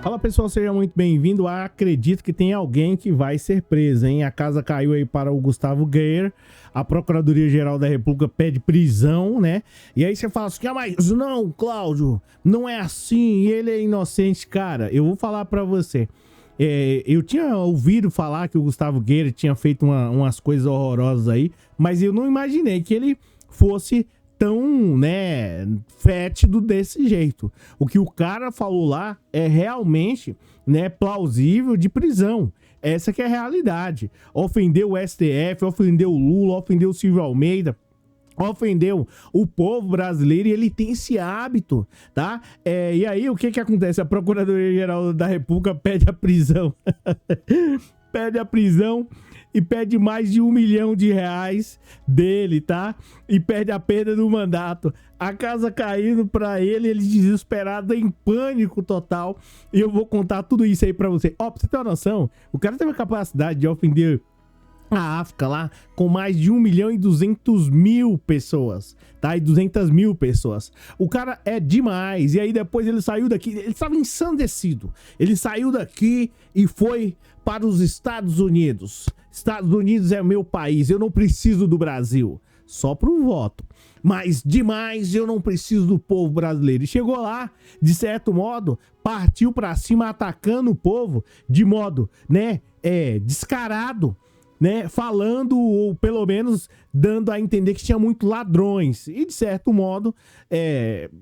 Fala pessoal, seja muito bem-vindo. Acredito que tem alguém que vai ser preso, hein? A casa caiu aí para o Gustavo Gayer. A Procuradoria-Geral da República pede prisão, né? E aí você fala assim, mas não, Cláudio, não é assim, ele é inocente. Cara, eu vou falar pra você. Eu tinha ouvido falar que o Gustavo Gayer tinha feito umas coisas horrorosas aí, mas eu não imaginei que ele fosse tão, né, fétido desse jeito. O que o cara falou lá é realmente, né, plausível de prisão. Essa que é a realidade. Ofendeu o STF, ofendeu o Lula, ofendeu o Silvio Almeida, ofendeu o povo brasileiro, e ele tem esse hábito, tá? E aí, o que acontece? A Procuradoria-Geral da República pede a prisão. Pede a prisão e pede mais de R$1 milhão dele, tá? E pede a perda do mandato. A casa caindo pra ele desesperado, em pânico total. E eu vou contar tudo isso aí pra você. Pra você ter uma noção, o cara teve a capacidade de ofender a África lá com mais de 1.200.000 pessoas, tá? E 200 mil pessoas. O cara é demais. E aí depois ele saiu daqui, ele estava ensandecido. Ele saiu daqui e foi para os Estados Unidos. Estados Unidos é meu país, eu não preciso do Brasil. Só pro voto. Mas demais, eu não preciso do povo brasileiro. E chegou lá, de certo modo, partiu pra cima atacando o povo de modo, né, descarado, né, falando, ou pelo menos dando a entender que tinha muito ladrões. E de certo modo,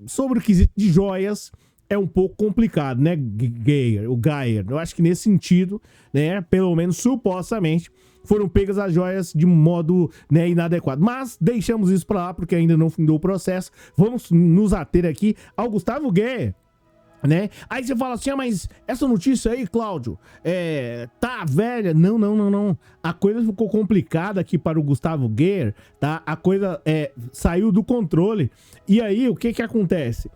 sobre o quesito de joias, é um pouco complicado, né, o Gayer. Eu acho que nesse sentido, né, pelo menos supostamente, foram pegas as joias de modo, né, inadequado. Mas deixamos isso pra lá, porque ainda não findou o processo. Vamos nos ater aqui ao Gustavo Gayer, né? Aí você fala assim, mas essa notícia aí, Cláudio, tá velha. Não. A coisa ficou complicada aqui para o Gustavo Gayer, tá? A coisa saiu do controle. E aí, o que acontece?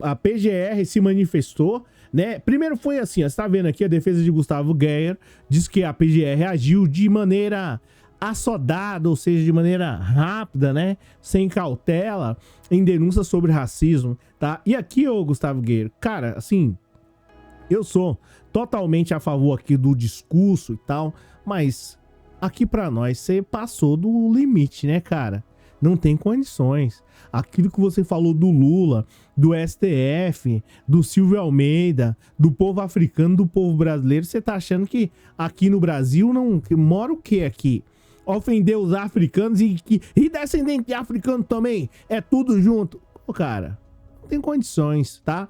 A PGR se manifestou, né? Primeiro foi assim, ó, você tá vendo aqui a defesa de Gustavo Gayer, diz que a PGR agiu de maneira assodada, ou seja, de maneira rápida, né? Sem cautela, em denúncias sobre racismo, tá? E aqui, ô Gustavo Gayer, cara, assim, eu sou totalmente a favor aqui do discurso e tal, mas aqui pra nós, você passou do limite, né, cara? Não tem condições. Aquilo que você falou do Lula, do STF, do Silvio Almeida, do povo africano, do povo brasileiro, você tá achando que aqui no Brasil não mora o que aqui? Ofender os africanos e descendente de africano também, é tudo junto. Ô, cara, não tem condições, tá?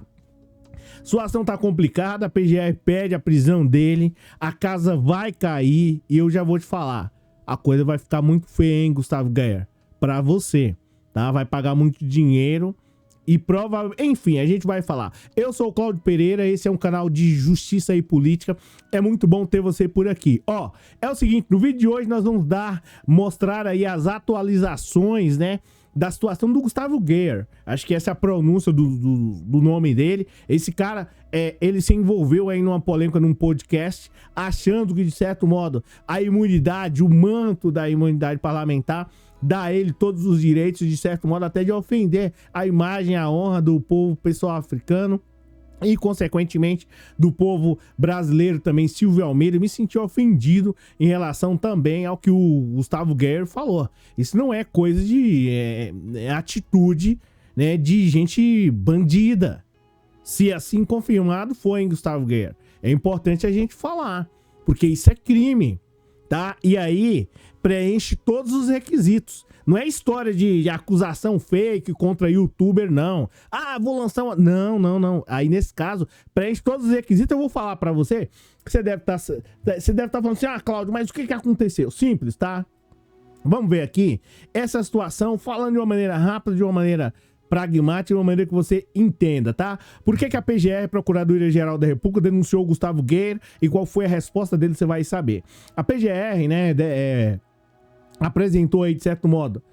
Sua ação tá complicada, a PGR pede a prisão dele, a casa vai cair e eu já vou te falar, a coisa vai ficar muito feia, hein, Gustavo Gayer? Pra você, tá? Vai pagar muito dinheiro e provavelmente... Enfim, a gente vai falar. Eu sou o Cláudio Pereira, esse é um canal de justiça e política. É muito bom ter você por aqui. Ó, é o seguinte, no vídeo de hoje nós vamos mostrar aí as atualizações, né, da situação do Gustavo Gayer. Acho que essa é a pronúncia do nome dele. Esse cara, ele se envolveu aí numa polêmica num podcast, achando que, de certo modo, a imunidade, o manto da imunidade parlamentar dá a ele todos os direitos, de certo modo, até de ofender a imagem, a honra do povo pessoal africano e, consequentemente, do povo brasileiro também. Silvio Almeida me sentiu ofendido em relação também ao que o Gustavo Gayer falou. Isso não é coisa de atitude, né, de gente bandida. Se assim confirmado foi, hein, Gustavo Gayer? É importante a gente falar, porque isso é crime, tá? E aí preenche todos os requisitos. Não é história de acusação fake contra youtuber, não. Ah, vou lançar uma... Não. Aí, nesse caso, preenche todos os requisitos. Eu vou falar pra você que você deve estar falando assim, Cláudio, mas o que aconteceu? Simples, tá? Vamos ver aqui essa situação, falando de uma maneira rápida, de uma maneira pragmática, de uma maneira que você entenda, tá? Por que a PGR, Procuradoria-Geral da República, denunciou o Gustavo Gayer e qual foi a resposta dele, você vai saber. A PGR, né, apresentou aí, de certo modo,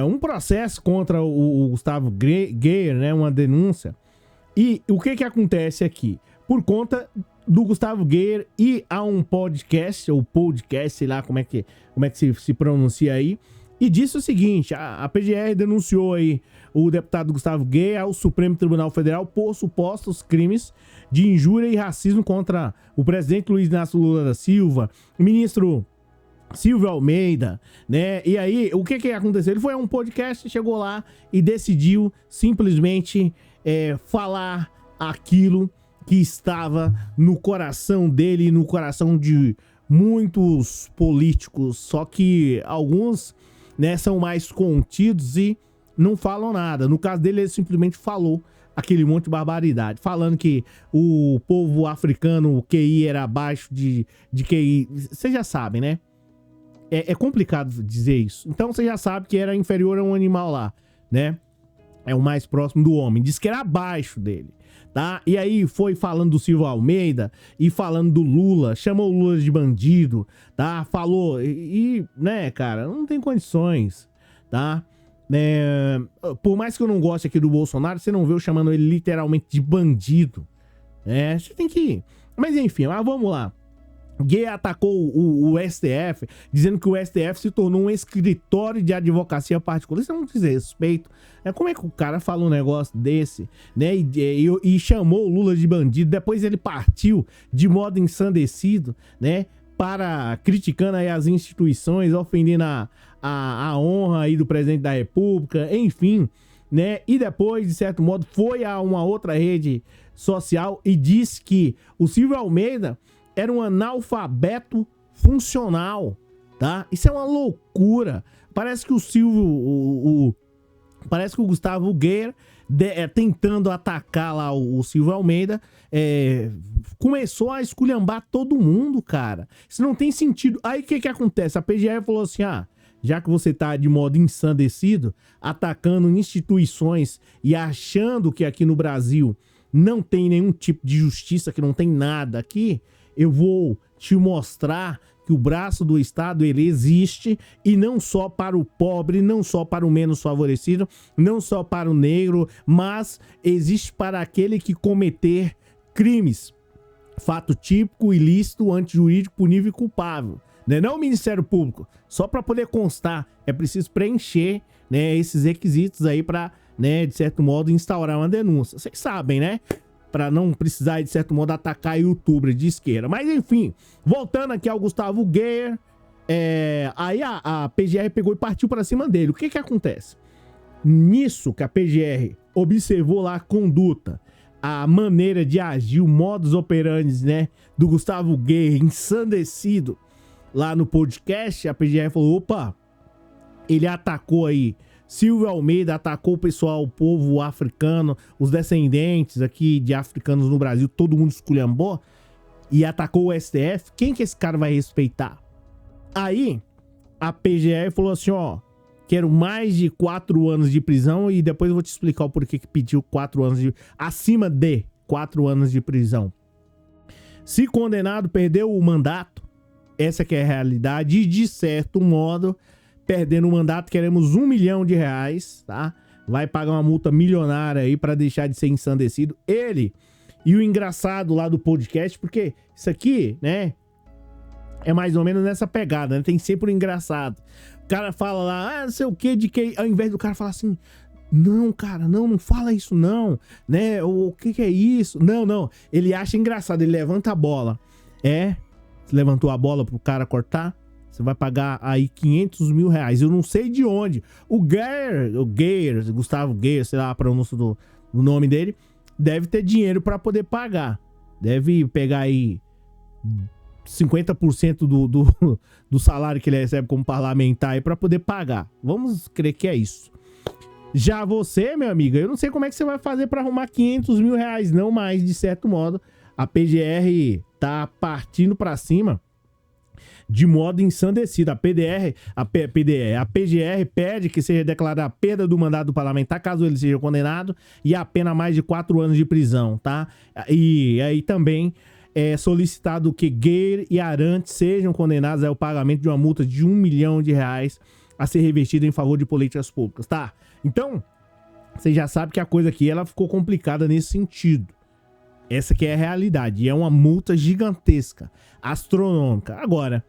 um processo contra o Gustavo Gayer, né, uma denúncia. E o que acontece aqui? Por conta do Gustavo Gayer ir a um podcast, ou podcast, sei lá como é que se pronuncia aí, e disse o seguinte: a PGR denunciou aí o deputado Gustavo Guerra ao Supremo Tribunal Federal por supostos crimes de injúria e racismo contra o presidente Luiz Inácio Lula da Silva, o ministro Silvio Almeida, né? E aí, o que aconteceu? Ele foi a um podcast, chegou lá e decidiu simplesmente falar aquilo que estava no coração dele e no coração de muitos políticos, só que alguns, né, são mais contidos e não falam nada. No caso dele, ele simplesmente falou aquele monte de barbaridade, falando que o povo africano, o QI era abaixo de QI. Vocês já sabem, né? É complicado dizer isso. Então você já sabe que era inferior a um animal lá, né? É o mais próximo do homem. Diz que era abaixo dele, tá? E aí foi falando do Silvio Almeida e falando do Lula, chamou o Lula de bandido, tá? Falou né, cara, não tem condições, tá? Por mais que eu não goste aqui do Bolsonaro, você não vê eu chamando ele literalmente de bandido, né? Você tem que... Mas enfim, mas vamos lá. Gay atacou o STF, dizendo que o STF se tornou um escritório de advocacia particular. Isso é um desrespeito. Como é que o cara fala um negócio desse, né? E chamou o Lula de bandido. Depois ele partiu de modo ensandecido, né? Criticando aí as instituições, ofendendo a honra aí do presidente da República, enfim, né? E depois, de certo modo, foi a uma outra rede social e disse que o Silvio Almeida era um analfabeto funcional, tá? Isso é uma loucura. Parece que parece que o Gustavo Guerra, tentando atacar lá o Silvio Almeida, começou a esculhambar todo mundo, cara. Isso não tem sentido. Aí o que acontece? A PGR falou assim: já que você tá de modo ensandecido, atacando instituições e achando que aqui no Brasil não tem nenhum tipo de justiça, que não tem nada aqui, eu vou te mostrar que o braço do Estado, ele existe, e não só para o pobre, não só para o menos favorecido, não só para o negro, mas existe para aquele que cometer crimes, fato típico, ilícito, antijurídico, punível e culpável. Não o Ministério Público. Só para poder constar, é preciso preencher, né, esses requisitos aí para, né, de certo modo, instaurar uma denúncia. Vocês sabem, né? Para não precisar, de certo modo, atacar youtuber de esquerda. Mas, enfim, voltando aqui ao Gustavo Guerra, aí a PGR pegou e partiu para cima dele. O que acontece? Nisso que a PGR observou lá a conduta, a maneira de agir, o modus operandi, né, do Gustavo Guerra, ensandecido lá no podcast, a PGR falou: opa, ele atacou aí Silvio Almeida, atacou o pessoal, o povo africano, os descendentes aqui de africanos no Brasil, todo mundo esculhambou, e atacou o STF. Quem que esse cara vai respeitar? Aí a PGR falou assim: quero mais de 4 anos de prisão, e depois eu vou te explicar o porquê que pediu 4 anos acima de 4 anos de prisão. Se condenado, perdeu o mandato. Essa que é a realidade. E, de certo modo, perdendo o mandato, queremos R$1 milhão, tá? Vai pagar uma multa milionária aí pra deixar de ser ensandecido. Ele e o engraçado lá do podcast, porque isso aqui, né, é mais ou menos nessa pegada, né? Tem sempre o engraçado. O cara fala lá, não sei o que, de que... Ao invés do cara falar assim: não, cara, não fala isso não, né? O que é isso? Não. Ele acha engraçado, ele levanta a bola. Levantou a bola pro cara cortar, você vai pagar aí R$500 mil. Eu não sei de onde. O Gustavo Guerra, sei lá a pronúncia do nome dele, deve ter dinheiro para poder pagar. Deve pegar aí 50% do salário que ele recebe como parlamentar aí para poder pagar. Vamos crer que é isso. Já você, meu amigo, eu não sei como é que você vai fazer para arrumar R$500 mil, não, mas de certo modo a PGR tá partindo para cima de modo ensandecido. A PGR pede que seja declarada a perda do mandato parlamentar caso ele seja condenado, e a pena mais de 4 anos de prisão, tá? E aí também é solicitado que Guerra e Arantes sejam condenados ao pagamento de uma multa de R$1 milhão a ser revestida em favor de políticas públicas, tá? Então, você já sabe que a coisa aqui ela ficou complicada nesse sentido. Essa que é a realidade. E é uma multa gigantesca, astronômica. Agora,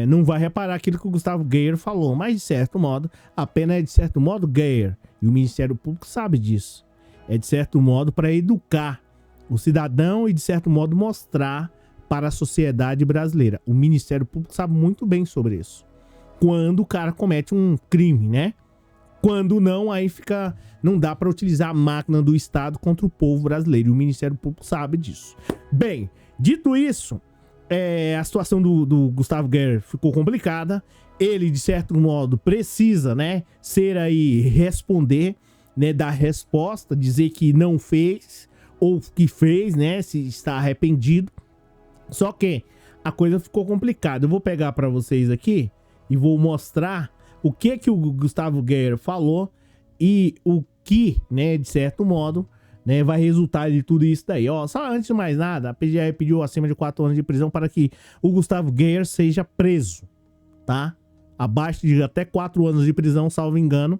não vai reparar aquilo que o Gustavo Geyer falou. Mas, de certo modo, a pena é de certo modo, Geyer. E o Ministério Público sabe disso. É de certo modo para educar o cidadão e de certo modo mostrar para a sociedade brasileira. O Ministério Público sabe muito bem sobre isso. Quando o cara comete um crime, né? Quando não, aí não dá para utilizar a máquina do Estado contra o povo brasileiro. E o Ministério Público sabe disso. Bem, dito isso, a situação do Gustavo Geyer ficou complicada. Ele, de certo modo, precisa, né, responder, né, dar resposta, dizer que não fez ou que fez, né, se está arrependido. Só que a coisa ficou complicada. Eu vou pegar para vocês aqui e vou mostrar o que o Gustavo Geyer falou e o que, né, de certo modo, né, vai resultar de tudo isso daí. Ó, só antes de mais nada, a PGR pediu acima de 4 anos de prisão para que o Gustavo Geyer seja preso, tá? Abaixo de até 4 anos de prisão, salvo engano,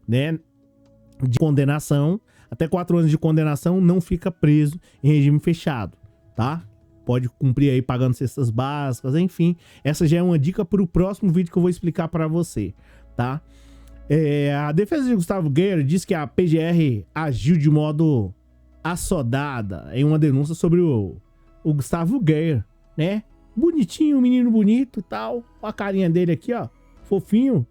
né, de condenação. Até 4 anos de condenação não fica preso em regime fechado, tá? Pode cumprir aí pagando cestas básicas, enfim. Essa já é uma dica para o próximo vídeo que eu vou explicar para você, tá? A defesa de Gustavo Geyer diz que a PGR agiu de modo assodada em uma denúncia sobre o Gustavo Geyer, né? Bonitinho, menino bonito e tal. Olha a carinha dele aqui, ó. Fofinho.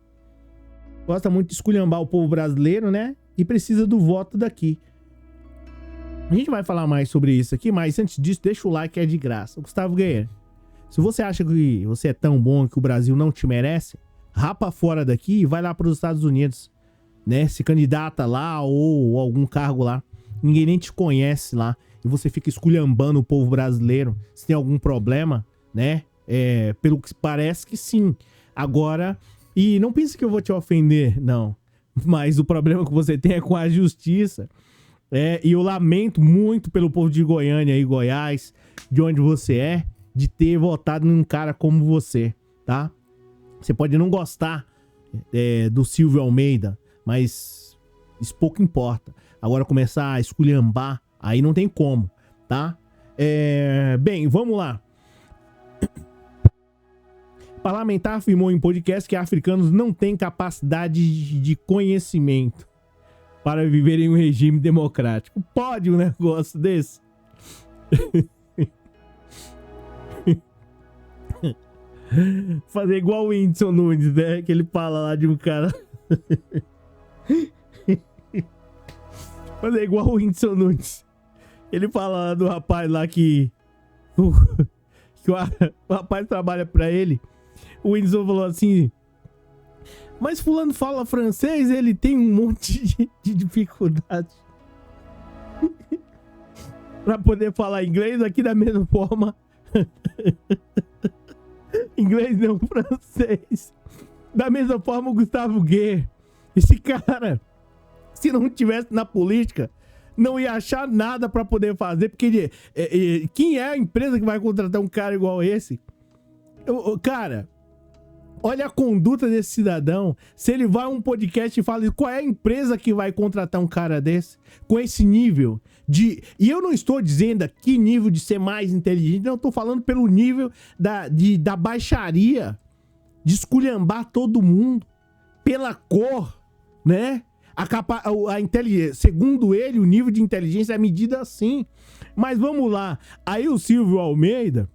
Gosta muito de esculhambar o povo brasileiro, né? E precisa do voto daqui. A gente vai falar mais sobre isso aqui, mas antes disso, deixa o like que é de graça. Gustavo Geyer, se você acha que você é tão bom que o Brasil não te merece, rapa fora daqui e vai lá para os Estados Unidos, né? Se candidata lá ou algum cargo lá. Ninguém nem te conhece lá. E você fica esculhambando o povo brasileiro. Se tem algum problema, né? Pelo que parece que sim. Agora, e não pense que eu vou te ofender, não. Mas o problema que você tem é com a justiça. E eu lamento muito pelo povo de Goiânia e Goiás, de onde você é, de ter votado num cara como você, tá? Você pode não gostar do Silvio Almeida, mas isso pouco importa. Agora começar a esculhambar, aí não tem como, tá? Bem, vamos lá. Parlamentar afirmou em podcast que africanos não têm capacidade de conhecimento para viver em um regime democrático. Pode um negócio desse? Fazer igual o Whindersson Nunes, né? Que ele fala lá de um cara. Fazer igual o Whindersson Nunes. Ele fala lá do rapaz lá que o rapaz trabalha pra ele. O Whindersson falou assim: mas fulano fala francês, ele tem um monte de dificuldade pra poder falar inglês aqui da mesma forma. Inglês não, francês. Da mesma forma o Gustavo Geyer. Esse cara, se não tivesse na política, não ia achar nada pra poder fazer, porque quem é a empresa que vai contratar um cara igual esse? Cara, olha a conduta desse cidadão. Se ele vai a um podcast e fala qual é a empresa que vai contratar um cara desse, com esse nível de... E eu não estou dizendo aqui nível de ser mais inteligente, não, estou falando pelo nível da baixaria, de esculhambar todo mundo, pela cor, né? A inteligência, segundo ele, o nível de inteligência é medida assim. Mas vamos lá. Aí o Silvio Almeida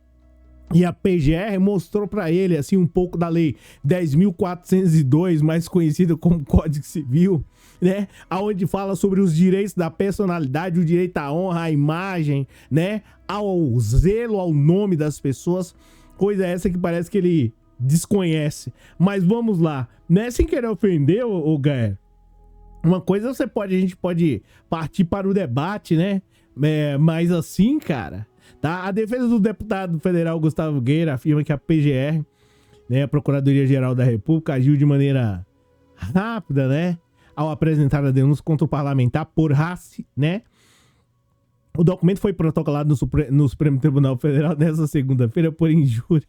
e a PGR mostrou pra ele assim um pouco da lei 10.402, mais conhecida como Código Civil, né? Aonde fala sobre os direitos da personalidade, o direito à honra, à imagem, né? Ao zelo, ao nome das pessoas. Coisa essa que parece que ele desconhece. Mas vamos lá, né? Sem querer ofender, o Geyer, uma coisa a gente pode partir para o debate, né? Mas assim, cara, tá? A defesa do deputado federal Gustavo Geyer afirma que a PGR, né, a Procuradoria-Geral da República, agiu de maneira rápida, né, ao apresentar a denúncia contra o parlamentar por raça, né? O documento foi protocolado no Supremo Tribunal Federal nesta segunda-feira por injúria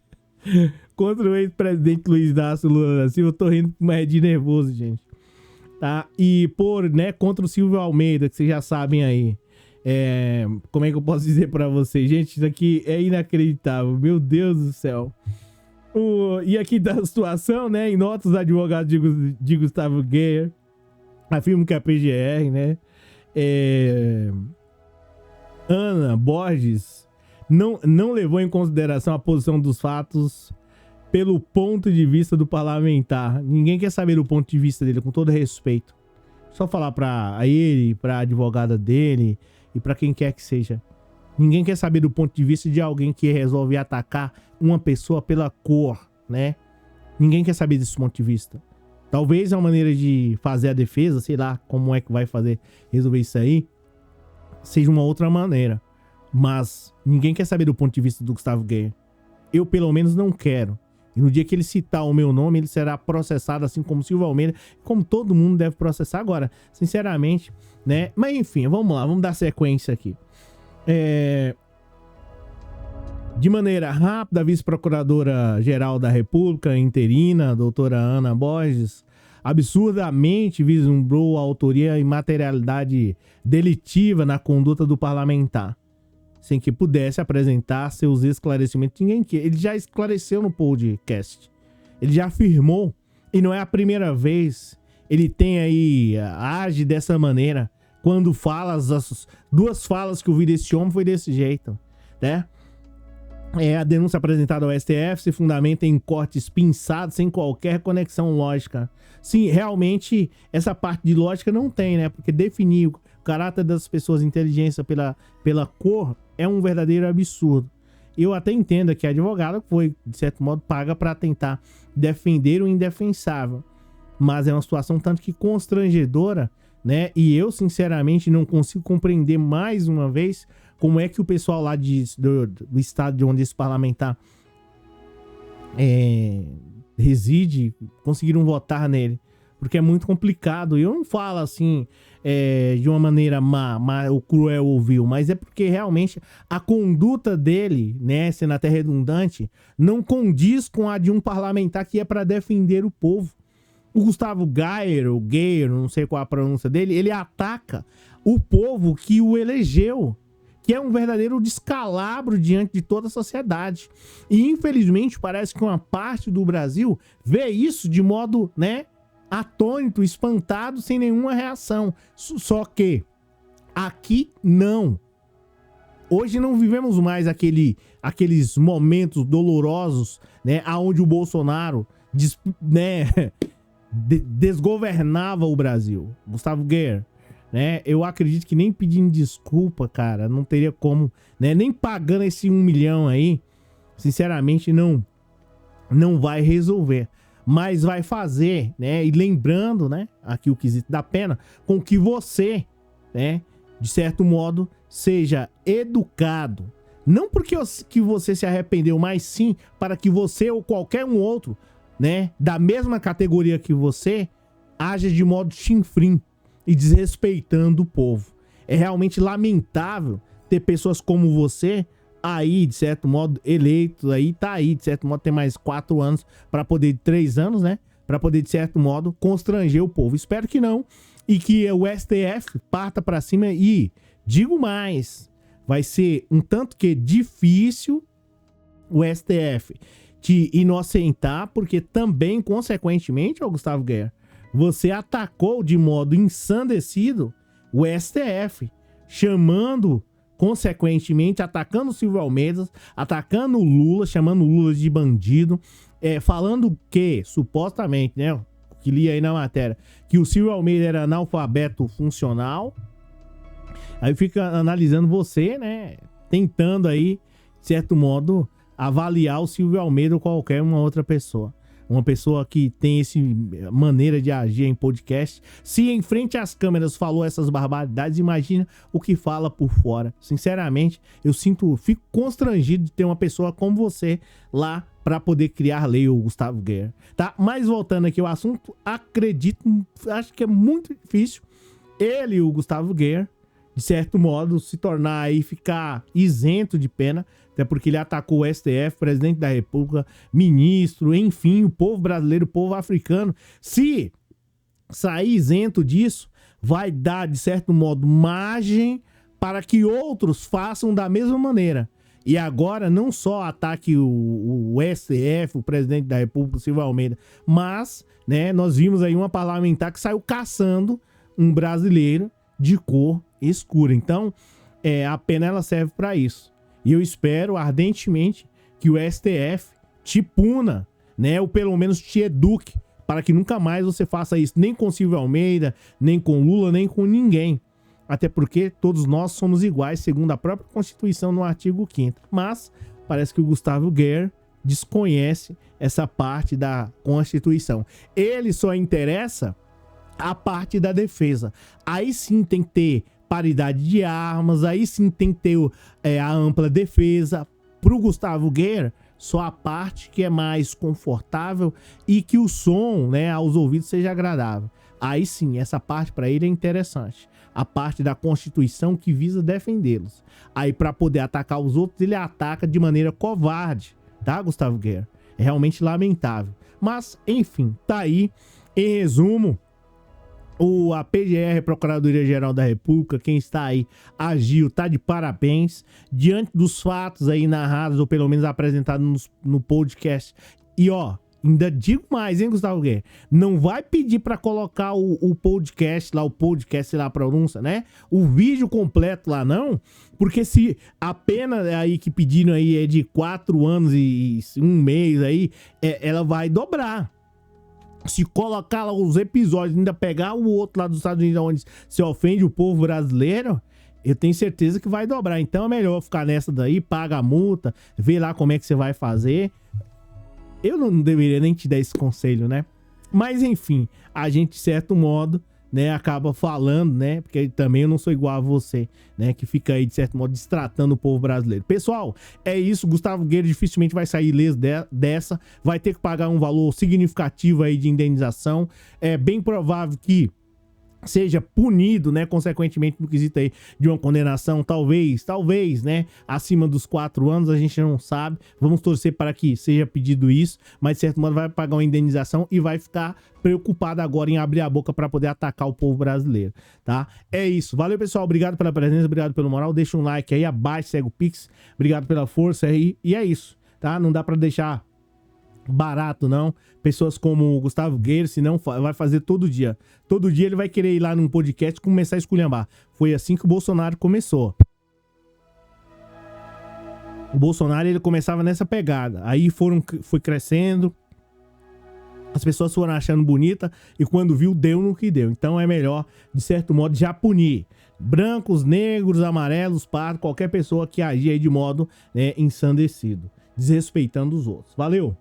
contra o ex-presidente Luiz Inácio Lula da Silva. Eu tô rindo, mas é de nervoso, gente. Tá? E contra o Silvio Almeida, que vocês já sabem aí. Como é que eu posso dizer pra vocês? Gente, isso aqui é inacreditável. Meu Deus do céu. E aqui da situação, né? Em notas, os advogados de Gustavo Gayer afirmam que a PGR, né? Ana Borges não levou em consideração a posição dos fatos pelo ponto de vista do parlamentar. Ninguém quer saber do ponto de vista dele, com todo respeito. Só falar pra ele, pra advogada dele e pra quem quer que seja. Ninguém quer saber do ponto de vista de alguém que resolve atacar uma pessoa pela cor, né? Ninguém quer saber desse ponto de vista. Talvez a maneira de fazer a defesa, sei lá como é que vai resolver isso aí, seja uma outra maneira. Mas ninguém quer saber do ponto de vista do Gustavo Gayer. Eu, pelo menos, não quero. E no dia que ele citar o meu nome, ele será processado, assim como Silvio Almeida, como todo mundo deve processar agora, sinceramente, né? Mas enfim, vamos lá, vamos dar sequência aqui. De maneira rápida, a vice-procuradora-geral da República interina, a doutora Ana Borges, absurdamente vislumbrou a autoria e materialidade delitiva na conduta do parlamentar, sem que pudesse apresentar seus esclarecimentos. Ele já esclareceu no podcast. Ele já afirmou, e não é a primeira vez, ele age dessa maneira. Quando fala, as duas falas que eu vi desse homem foi desse jeito, né? A denúncia apresentada ao STF se fundamenta em cortes pinçados sem qualquer conexão lógica. Sim, realmente, essa parte de lógica não tem, né? Porque definir o caráter das pessoas, inteligência pela cor, é um verdadeiro absurdo. Eu até entendo que a advogada foi, de certo modo, paga para tentar defender o indefensável. Mas é uma situação tanto que constrangedora, né? E eu, sinceramente, não consigo compreender mais uma vez como é que o pessoal lá do estado de onde esse parlamentar reside conseguiram votar nele. Porque é muito complicado. E eu não falo assim de uma maneira má ou cruel ou vil, mas é porque realmente a conduta dele, né, sendo até redundante, não condiz com a de um parlamentar que é para defender o povo. O Gustavo Gayer, não sei qual a pronúncia dele, ele ataca o povo que o elegeu, que é um verdadeiro descalabro diante de toda a sociedade. E infelizmente parece que uma parte do Brasil vê isso de modo, né, atônito, espantado, sem nenhuma reação. Só que aqui não. Hoje não vivemos mais aqueles momentos dolorosos, né, onde o Bolsonaro, desgovernava o Brasil. Gustavo Gayer, né? Eu acredito que nem pedindo desculpa, cara, não teria como, né? Nem pagando esse 1 milhão aí, sinceramente, não vai resolver. Mas vai fazer, né? E lembrando, né? Aqui o quesito da pena, com que você, né? De certo modo, seja educado. Não porque que você se arrependeu, mas sim para que você ou qualquer um outro, né, da mesma categoria que você, haja de modo chinfrim e desrespeitando o povo. É realmente lamentável ter pessoas como você aí, de certo modo, eleito, de certo modo, tem mais 4 anos para poder, 3 anos, né, para poder, de certo modo, constranger o povo. Espero que não, e que o STF parta para cima e, digo mais, vai ser um tanto que difícil o STF te inocentar, porque também, consequentemente, Gustavo Gayer, você atacou de modo ensandecido o STF, chamando, consequentemente, atacando o Silvio Almeida, atacando o Lula, chamando o Lula de bandido, falando que, supostamente, né, que li aí na matéria, que o Silvio Almeida era analfabeto funcional. Aí fica analisando você, né, tentando aí, de certo modo, avaliar o Silvio Almeida ou qualquer uma outra pessoa. Uma pessoa que tem essa maneira de agir em podcast. Se em frente às câmeras falou essas barbaridades, imagina o que fala por fora. Sinceramente, fico constrangido de ter uma pessoa como você lá para poder criar lei, o Gustavo Gayer, tá? Mas voltando aqui ao assunto, acho que é muito difícil ele, o Gustavo Gayer, de certo modo, se tornar aí, ficar isento de pena, até porque ele atacou o STF, presidente da República, ministro, enfim, o povo brasileiro, o povo africano. Se sair isento disso, vai dar, de certo modo, margem para que outros façam da mesma maneira. E agora não só ataque o STF, o presidente da República, Silvio Almeida, mas, né, nós vimos aí uma parlamentar que saiu caçando um brasileiro de cor escura. Então, a pena ela serve para isso. E eu espero ardentemente que o STF te puna, né, ou pelo menos te eduque, para que nunca mais você faça isso, nem com Silvio Almeida, nem com Lula, nem com ninguém. Até porque todos nós somos iguais, segundo a própria Constituição, no artigo 5º. Mas parece que o Gustavo Guerra desconhece essa parte da Constituição. Ele só interessa a parte da defesa. Aí sim tem que ter paridade de armas, aí sim tem que ter a ampla defesa. Para o Gustavo Guerra, só a parte que é mais confortável e que o som, né, aos ouvidos seja agradável. Aí sim, essa parte para ele é interessante. A parte da Constituição que visa defendê-los. Aí para poder atacar os outros, ele ataca de maneira covarde, tá, Gustavo Guerra? É realmente lamentável. Mas, enfim, tá aí. Em resumo, a PGR, Procuradoria-Geral da República, quem está aí, agiu, tá de parabéns, diante dos fatos aí narrados, ou pelo menos apresentados no podcast. E ó, ainda digo mais, hein, Gustavo Guerra? Não vai pedir pra colocar o podcast lá, sei lá a pronúncia, né? O vídeo completo lá, não. Porque se a pena aí que pediram aí é de 4 anos e 1 mês aí, ela vai dobrar. Se colocar lá os episódios, ainda pegar o outro lá dos Estados Unidos, onde se ofende o povo brasileiro, eu tenho certeza que vai dobrar. Então é melhor ficar nessa daí, paga a multa, vê lá como é que você vai fazer. Eu não deveria nem te dar esse conselho, né? Mas enfim, a gente, de certo modo, né, acaba falando, né? Porque também eu não sou igual a você, né? Que fica aí, de certo modo, destratando o povo brasileiro. Pessoal, é isso. Gustavo Guerra dificilmente vai sair ileso dessa. Vai ter que pagar um valor significativo aí de indenização. É bem provável que seja punido, né, consequentemente no quesito aí de uma condenação, talvez, né, acima dos 4 anos, a gente não sabe, vamos torcer para que seja pedido isso, mas de certo modo vai pagar uma indenização e vai ficar preocupado agora em abrir a boca para poder atacar o povo brasileiro, tá? É isso, valeu pessoal, obrigado pela presença, obrigado pelo moral, deixa um like aí abaixo, segue o Pix, obrigado pela força aí, e é isso, tá? Não dá para deixar barato, não. Pessoas como o Gustavo Guerra, senão vai fazer todo dia. Todo dia ele vai querer ir lá num podcast e começar a esculhambar. Foi assim que o Bolsonaro começou. O Bolsonaro, ele começava nessa pegada. Aí foi crescendo. As pessoas foram achando bonita e quando viu, deu no que deu. Então é melhor, de certo modo, já punir. Brancos, negros, amarelos, pardos, qualquer pessoa que agir aí de modo, né, ensandecido, desrespeitando os outros. Valeu!